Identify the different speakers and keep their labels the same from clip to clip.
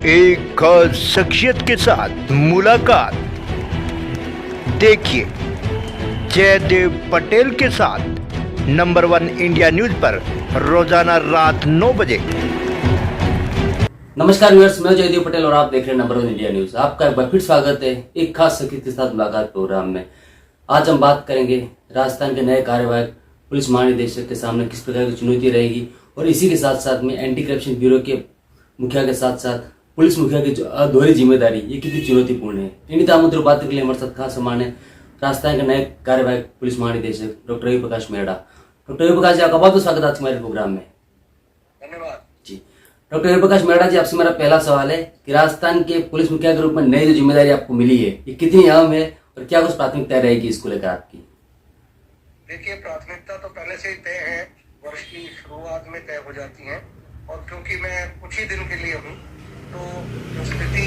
Speaker 1: एक खास शख्सियत के साथ मुलाकात। देखिए जयदेव पटेल के साथ नंबर 1 इंडिया न्यूज पर रोजाना रात 9 बजे।
Speaker 2: नमस्कार व्यूअर्स, मैं जयदेव पटेल और आप देख रहे हैं नंबर 1 इंडिया न्यूज। आपका एक बार फिर स्वागत है एक खास शख्सियत के साथ मुलाकात प्रोग्राम में। आज हम बात करेंगे राजस्थान के नए कार्यवाहक पुलिस महानिदेशक के सामने किस प्रकार की चुनौती रहेगी और इसी के साथ साथ में एंटी करप्शन ब्यूरो के मुखिया के साथ साथ पुलिस मुखिया की जो दोहरी जिम्मेदारी ये कितनी चुनौतीपूर्ण है। इन्हीं तमाम बातों के लिए हमारे साथ खास सम्मान है राजस्थान के नए कार्यवाहक पुलिस महानिदेशक डॉक्टर रवि प्रकाश मेहड़ा। डॉक्टर रवि प्रकाश जी, आपका बहुत बहुत स्वागत है आज हमारे प्रोग्राम में।
Speaker 3: धन्यवाद
Speaker 2: जी डॉक्टर रवि प्रकाश मेहड़ा जी, आपसे मेरा पहला सवाल है कि राजस्थान के पुलिस मुखिया के रूप में नई जो जिम्मेदारी आपको मिली है ये कितनी अहम है और क्या कुछ प्राथमिकता रहेगी इसको लेकर आपकी?
Speaker 3: देखिए, प्राथमिकता तो पहले से ही तय है, वर्ष की शुरुआत में तय हो जाती है। और क्योंकि मैं कुछ ही दिन के लिए हूँ तो जो स्थिति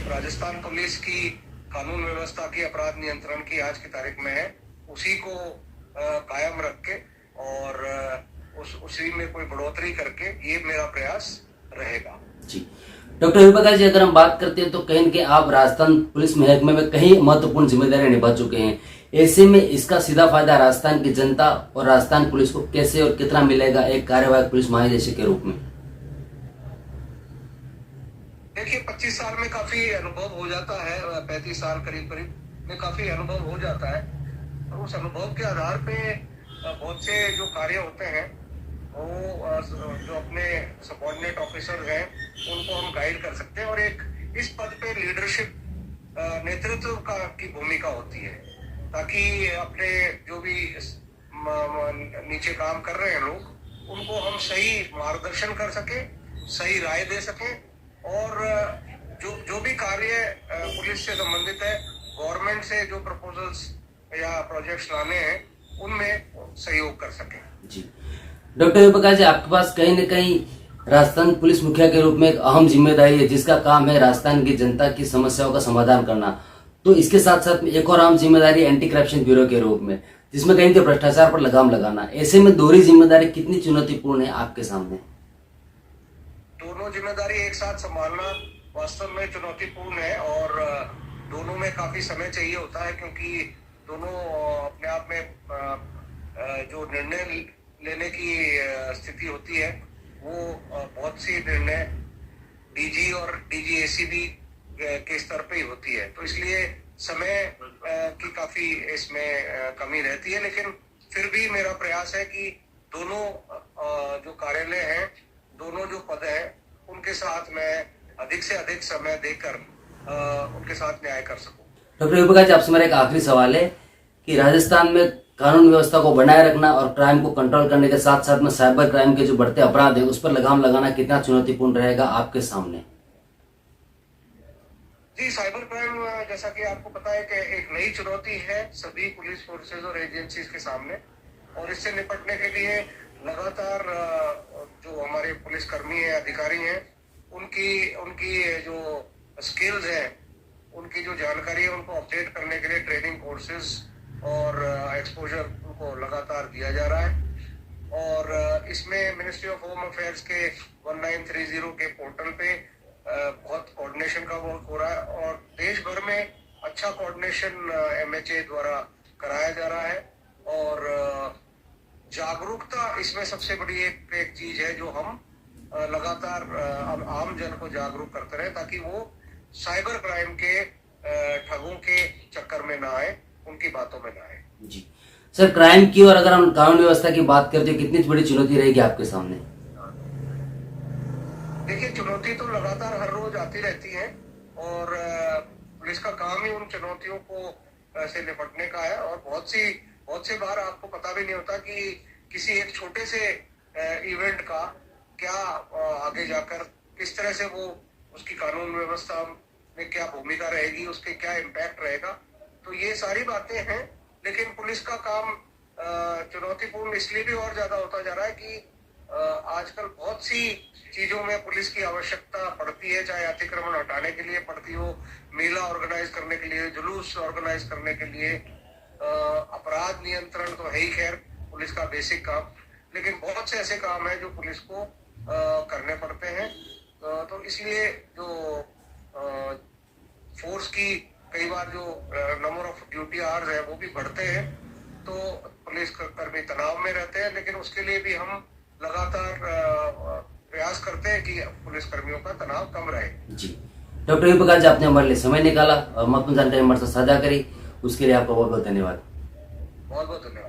Speaker 3: राजस्थान पुलिस की कानून व्यवस्था की अपराध नियंत्रण की आज की तारीख में है उसी को कायम रख के और उसी में कोई बढ़ोतरी करके ये मेरा प्रयास रहेगा।
Speaker 2: जी डॉक्टर रवि प्रकाश जी, अगर हम बात करते हैं तो कहीं न कहीं आप राजस्थान पुलिस महकमे में कई महत्वपूर्ण जिम्मेदारियां निभा चुके हैं। ऐसे में इसका सीधा फायदा राजस्थान की जनता और राजस्थान पुलिस को कैसे और कितना मिलेगा एक कार्यवाहक पुलिस महानिदेशक के रूप में?
Speaker 3: देखिए, 25 साल में काफी अनुभव हो जाता है, 35 साल करीब में काफी अनुभव हो जाता है। और उस अनुभव के आधार पे बहुत से जो कार्य होते हैं वो जो अपने सबऑर्डिनेट ऑफिसर हैं उनको हम गाइड कर सकते हैं। और एक इस पद पे लीडरशिप नेतृत्व की भूमिका होती है ताकि अपने जो भी नीचे काम कर रहे हैं लोग उनको हम सही मार्गदर्शन कर सके, सही राय दे सके और जो भी कार्य पुलिस से संबंधित है, गवर्नमेंट से जो प्रपोजल्स या प्रोजेक्ट्स लाने हैं उनमें सहयोग कर सके।
Speaker 2: जी डॉक्टर रवि प्रकाश जी, आपके पास कहीं न कहीं राजस्थान पुलिस मुखिया के रूप में एक अहम जिम्मेदारी है जिसका काम है राजस्थान की जनता की समस्याओं का समाधान करना। तो इसके साथ साथ एक और अहम जिम्मेदारी एंटी करप्शन ब्यूरो के रूप में जिसमें कहीं तो भ्रष्टाचार पर लगाम लगाना। ऐसे में दोहरी जिम्मेदारी कितनी चुनौतीपूर्ण है आपके सामने?
Speaker 3: दोनों जिम्मेदारी एक साथ संभालना वास्तव में चुनौतीपूर्ण है और दोनों में काफी समय चाहिए होता है क्योंकि दोनों अपने आप में जो निर्णय लेने की स्थिति होती है वो बहुत सी निर्णय डीजी और डीजी एसीबी के स्तर पे ही होती है। तो इसलिए समय की काफी इसमें कमी रहती है, लेकिन फिर भी मेरा प्रयास है कि दोनों जो कार्यालय हैं, दोनों जो पद हैं उनके साथ मैं अधिक से अधिक समय देकर उनके साथ न्याय कर सकूं।
Speaker 2: डॉक्टर रवि प्रकाश जी, आपसे मेरा एक आखिरी सवाल है कि राजस्थान में कानून व्यवस्था को बनाए रखना और क्राइम को कंट्रोल करने के साथ साथ में साइबर क्राइम के जो बढ़ते अपराध है उस पर लगाम लगाना कितना चुनौतीपूर्ण रहेगा आपके सामने?
Speaker 3: जी, साइबर क्राइम जैसा कि आपको पता है कि एक नई चुनौती है सभी पुलिस फोर्सेज और एजेंसीज के सामने और इससे निपटने के लिए लगातार जो हमारे पुलिस कर्मी हैं, अधिकारी हैं, उनकी जो स्किल्स हैं, उनकी जो जानकारी है उनको अपडेट करने के लिए ट्रेनिंग कोर्सेज और एक्सपोजर उनको लगातार दिया जा रहा है। और इसमें मिनिस्ट्री ऑफ होम अफेयर्स के 1930 के पोर्टल पे बहुत कोऑर्डिनेशन का वर्क हो रहा है और देश भर में अच्छा कोऑर्डिनेशन एमएचए द्वारा कराया जा रहा है। और जागरूकता इसमें सबसे बड़ी एक चीज है जो हम लगातार आम जन को जागरूक करते रहे ताकि वो साइबर क्राइम के ठगों के चक्कर में ना आए, उनकी बातों में ना आए।
Speaker 2: जी सर, क्राइम की और अगर हम कानून व्यवस्था की बात करते हैं कितनी बड़ी चुनौती रहेगी आपके सामने?
Speaker 3: देखिए, चुनौती तो लगातार हर रोज आती रहती है और पुलिस का काम ही उन चुनौतियों को से निपटने का है। और बहुत से बार आपको पता भी नहीं होता कि किसी एक छोटे से इवेंट का क्या आगे जाकर किस तरह से वो उसकी कानून व्यवस्था में क्या भूमिका रहेगी, उसके क्या इम्पैक्ट रहेगा। तो ये सारी बातें हैं, लेकिन पुलिस का काम चुनौतीपूर्ण इसलिए भी और ज्यादा होता जा रहा है कि आजकल बहुत सी चीजों में पुलिस की आवश्यकता पड़ती है, चाहे अतिक्रमण हटाने के लिए पड़ती हो, मेला ऑर्गेनाइज करने के लिए, जुलूस ऑर्गेनाइज करने के लिए, अपराध नियंत्रण तो है ही खैर पुलिस का बेसिक काम, लेकिन बहुत से ऐसे काम है जो पुलिस को करने पड़ते हैं। तो इसलिए जो फोर्स की कई बार जो नंबर ऑफ ड्यूटी आवर्स है वो भी बढ़ते हैं, तो पुलिस कर्मी तनाव में रहते हैं, लेकिन उसके लिए भी हम लगातार प्रयास करते हैं कि पुलिस कर्मियों का तनाव कम रहे।
Speaker 2: जी डॉक्टर वी प्रकाश जी, आपने हमारे लिए समय निकाला और महत्वपूर्ण जानकारी हमारे साथ साझा करी, उसके लिए आपका बहुत बहुत धन्यवाद।
Speaker 3: बहुत बहुत धन्यवाद।